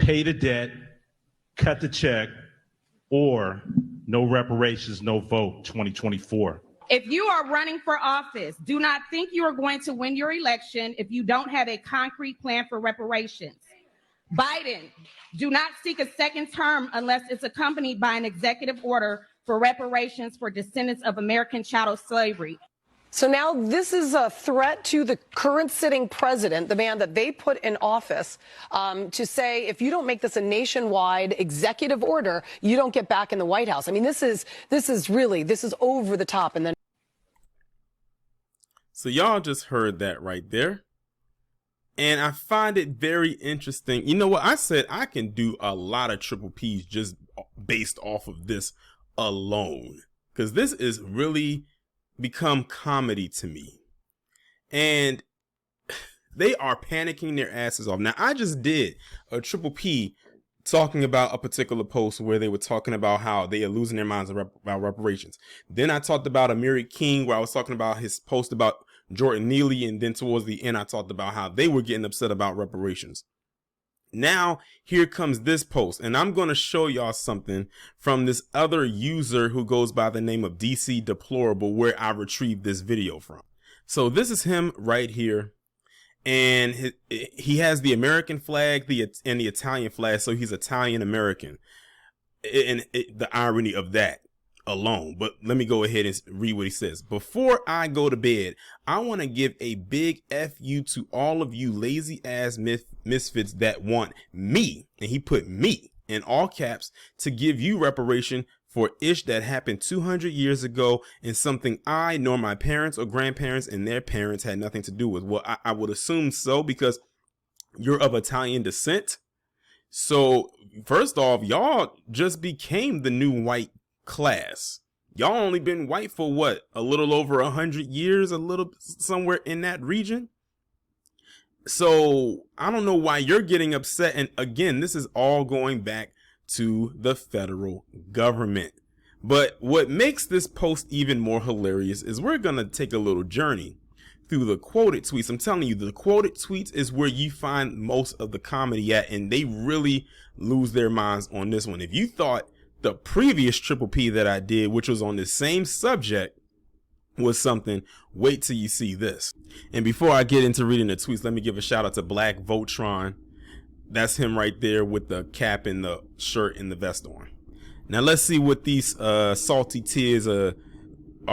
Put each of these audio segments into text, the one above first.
pay the debt, cut the check, or no reparations, no vote 2024. If you are running for office, do not think you are going to win your election if you don't have a concrete plan for reparations. Biden, do not seek a second term unless it's accompanied by an executive order for reparations for descendants of American chattel slavery. So now this is a threat to the current sitting president, the man that they put in office, to say, if you don't make this a nationwide executive order, you don't get back in the White House. I mean, this is over the top. And then. So y'all just heard that right there. And I find it very interesting. You know what? I said I can do a lot of triple P's just based off of this alone, because this is really become comedy to me, and they are panicking their asses off. Now, I just did a triple P talking about a particular post where they were talking about how they are losing their minds about reparations. Then I talked about Amiri King, where I was talking about his post about Jordan Neely, and then towards the end I talked about how they were getting upset about reparations. Now, here comes this post, and I'm going to show y'all something from this other user who goes by the name of DC Deplorable, where I retrieved this video from. So this is him right here, and he has the American flag and the Italian flag, so he's Italian American, and the irony of that alone. But let me go ahead and read what he says. Before I go to bed, I want to give a big FU to all of you lazy ass misfits that want me, and he put me in all caps, to give you reparation for ish that happened 200 years ago, and something I nor my parents or grandparents and their parents had nothing to do with. Well, I would assume so, because you're of Italian descent. So first off, y'all just became the new white class. Y'all only been white for what, a little over 100 years, a little somewhere in that region. So I don't know why you're getting upset. And again, this is all going back to the federal government. But what makes this post even more hilarious is we're going to take a little journey through the quoted tweets. I'm telling you, the quoted tweets is where you find most of the comedy at, and they really lose their minds on this one. If you thought the previous triple P that I did, which was on the same subject, was something, wait till you see this. And before I get into reading the tweets, let me give a shout out to Black Votron. That's him right there with the cap and the shirt and the vest on. Now let's see what these salty tears are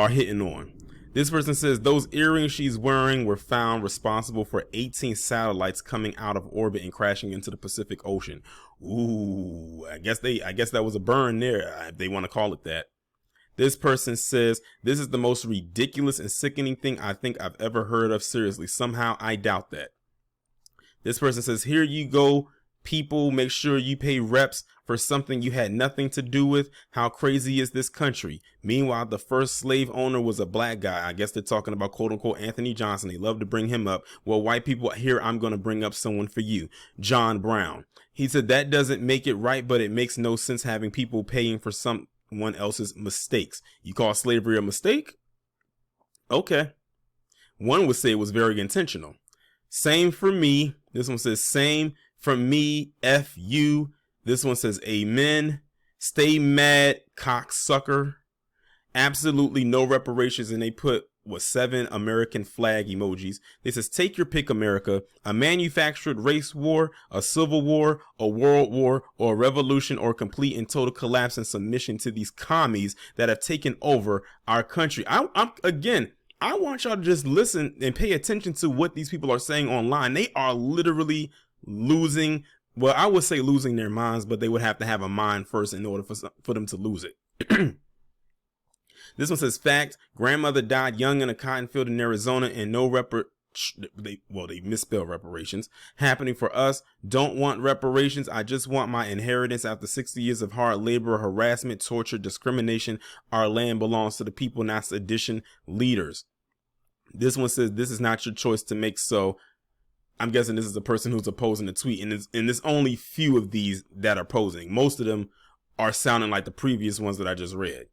hitting on. This person says those earrings she's wearing were found responsible for 18 satellites coming out of orbit and crashing into the Pacific Ocean. Ooh, I guess that was a burn there, if they want to call it that. This person says this is the most ridiculous and sickening thing I think I've ever heard of. Seriously, somehow I doubt that. This person says, here you go, people, make sure you pay reps for something you had nothing to do with. How crazy is this country? Meanwhile, the first slave owner was a black guy. I guess they're talking about quote unquote Anthony Johnson. They love to bring him up. Well, white people, here I'm going to bring up someone for you, John Brown. He said that doesn't make it right, but it makes no sense having people paying for someone else's mistakes. You call slavery a mistake? Okay. One would say it was very intentional. Same for me. This one says same for me, F you. This one says amen. Stay mad, cocksucker. Absolutely no reparations. And they put 7 American flag emojis. They says take your pick, America. A manufactured race war, a civil war, a world war, or a revolution, or complete and total collapse and submission to these commies that have taken over our country. I want y'all to just listen and pay attention to what these people are saying online. They are literally losing, well, I would say losing their minds, but they would have to have a mind first in order for them to lose it. This one says fact, grandmother died young in a cotton field in Arizona, and no they misspell reparations happening for us. Don't want reparations. I just want my inheritance after 60 years of hard labor, harassment, torture, discrimination. Our land belongs to the people, not sedition leaders. This one says this is not your choice to make. So I'm guessing this is a person who's opposing the tweet, and there's only few of these that are posing. Most of them are sounding like the previous ones that I just read.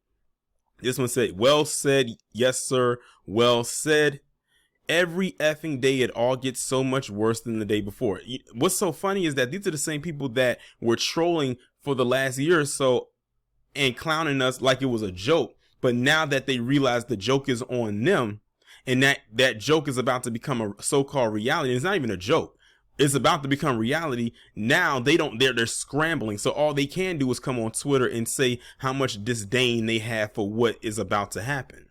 This one said, well said. Yes, sir. Well said. every effing day it all gets so much worse than the day before. What's so funny is that these are the same people that were trolling for the last year or so and clowning us like it was a joke. But now that they realize the joke is on them, and that joke is about to become a so-called reality, it's not even a joke. It's about to become reality. Now they're scrambling. So all they can do is come on Twitter and say how much disdain they have for what is about to happen.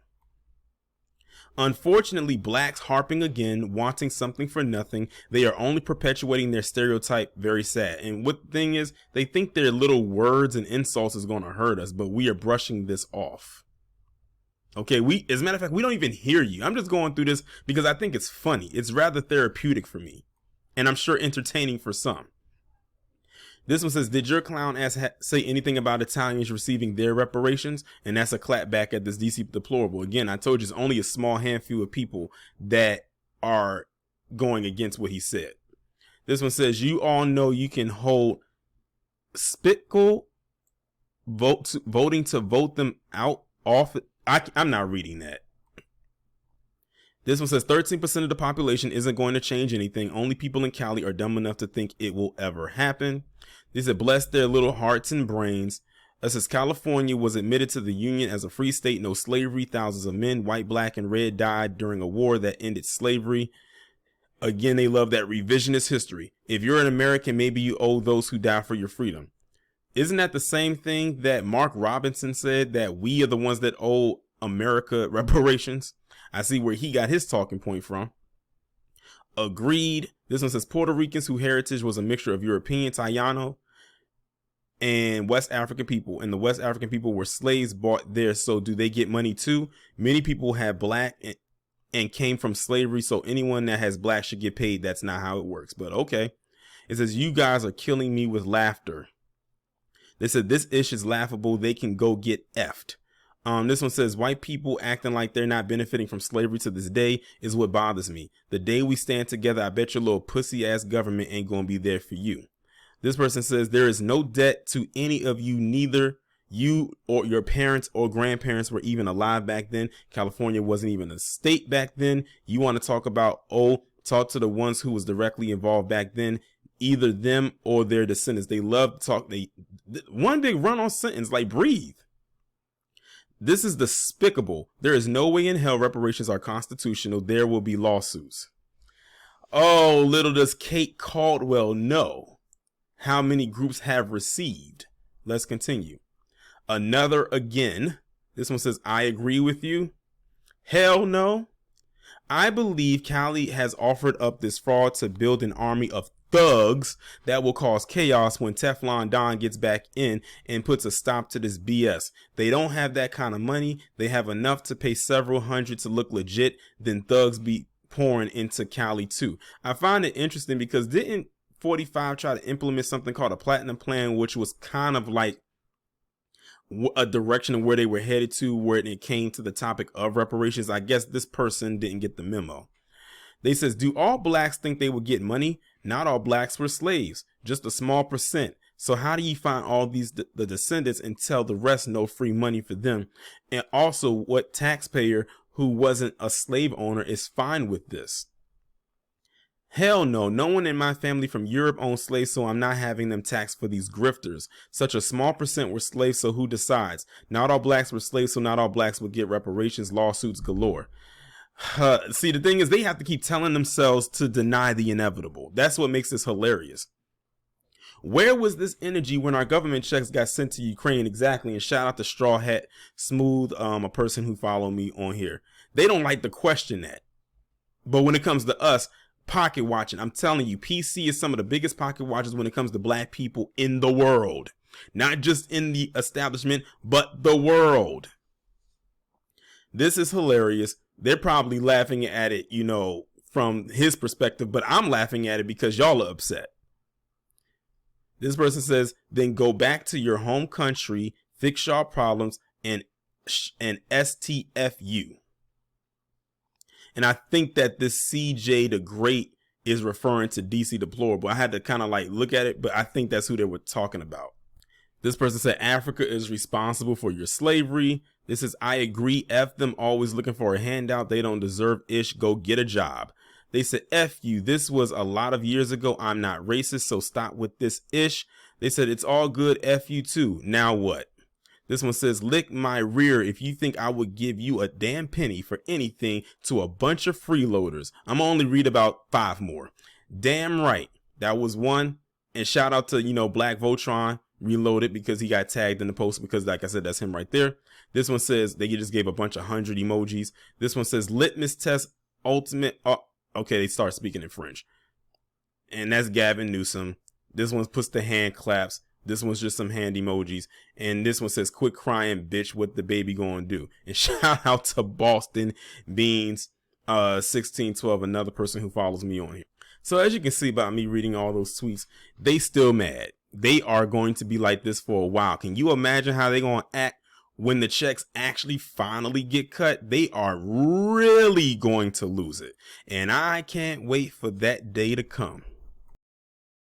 Unfortunately, blacks harping again, wanting something for nothing. They are only perpetuating their stereotype. Very sad. And what the thing is, they think their little words and insults is going to hurt us, but we are brushing this off. Okay, as a matter of fact, we don't even hear you. I'm just going through this because I think it's funny. It's rather therapeutic for me. And I'm sure entertaining for some. This one says, did your clown ass say anything about Italians receiving their reparations? And that's a clap back at this DC deplorable. Again, I told you it's only a small handful of people that are going against what he said. This one says, you all know you can hold spiteful voting to vote them out off. I'm not reading that. This one says 13% of the population isn't going to change anything. Only people in Cali are dumb enough to think it will ever happen. They said, bless their little hearts and brains. It says California was admitted to the Union as a free state. No slavery. Thousands of men, white, black, and red, died during a war that ended slavery. Again, they love that revisionist history. If you're an American, maybe you owe those who died for your freedom. Isn't that the same thing that Mark Robinson said, that we are the ones that owe America reparations? I see where he got his talking point from. Agreed. This one says Puerto Ricans whose heritage was a mixture of European, Taino, and West African people. And the West African people were slaves bought there. So do they get money too? Many people have black and came from slavery. So anyone that has black should get paid. That's not how it works. But okay. It says, you guys are killing me with laughter. They said this ish is laughable. They can go get effed. This one says white people acting like they're not benefiting from slavery to this day is what bothers me. The day we stand together, I bet your little pussy ass government ain't going to be there for you. This person says there is no debt to any of you. Neither you or your parents or grandparents were even alive back then. California wasn't even a state back then. You want to talk about, talk to the ones who was directly involved back then. Either them or their descendants. They love to talk. One big run on sentence, like breathe. This is despicable. There is no way in hell reparations are constitutional. There will be lawsuits. Oh, little does Kate Caldwell know how many groups have received. Let's continue. Another again. This one says, I agree with you. Hell no. I believe Cali has offered up this fraud to build an army of thugs that will cause chaos when Teflon Don gets back in and puts a stop to this BS. They don't have that kind of money. They have enough to pay several hundred to look legit. Then thugs be pouring into Cali too. I find it interesting because didn't 45 try to implement something called a platinum plan, which was kind of like a direction of where they were headed to, where it came to the topic of reparations. I guess this person didn't get the memo. They says, do all blacks think they would get money? Not all blacks were slaves, just a small percent. So how do you find all these the descendants and tell the rest no free money for them? And also, what taxpayer who wasn't a slave owner is fine with this? Hell no. No one in my family from Europe owned slaves, so I'm not having them taxed for these grifters. Such a small percent were slaves, so who decides? Not all blacks were slaves, so not all blacks would get reparations. Lawsuits galore. See, the thing is, they have to keep telling themselves to deny the inevitable. That's what makes this hilarious. Where was this energy when our government checks got sent to Ukraine? Exactly. And shout out to Straw Hat Smooth, a person who followed me on here. They don't like to question that. But when it comes to us, pocket watching, I'm telling you, PC is some of the biggest pocket watchers when it comes to black people in the world. Not just in the establishment, but the world. This is hilarious. They're probably laughing at it, from his perspective, but I'm laughing at it because y'all are upset. This person says, then go back to your home country, fix y'all problems, and STFU. And I think that this CJ the Great is referring to DC Deplorable. I had to kind of look at it, but I think that's who they were talking about. This person said Africa is responsible for your slavery. This is, I agree, F them, always looking for a handout. They don't deserve ish. Go get a job. They said, F you. This was a lot of years ago. I'm not racist, so stop with this ish. They said, it's all good. F you too. Now what? This one says, lick my rear if you think I would give you a damn penny for anything to a bunch of freeloaders. I'm only read about 5 more. Damn right. That was one. And shout out to, Black Voltron Reloaded, because he got tagged in the post, because like I said, that's him right there. This one says, they just gave a bunch of 100 emojis. This one says, litmus test ultimate. Oh, okay, they start speaking in French. And that's Gavin Newsom. This one puts the hand claps. This one's just some hand emojis. And this one says, quit crying, bitch, what the baby gonna do? And shout out to Boston Beans 1612, another person who follows me on here. So as you can see by me reading all those tweets, they still mad. They are going to be like this for a while. Can you imagine how they gonna act when the checks actually finally get cut? They are really going to lose it. And I can't wait for that day to come.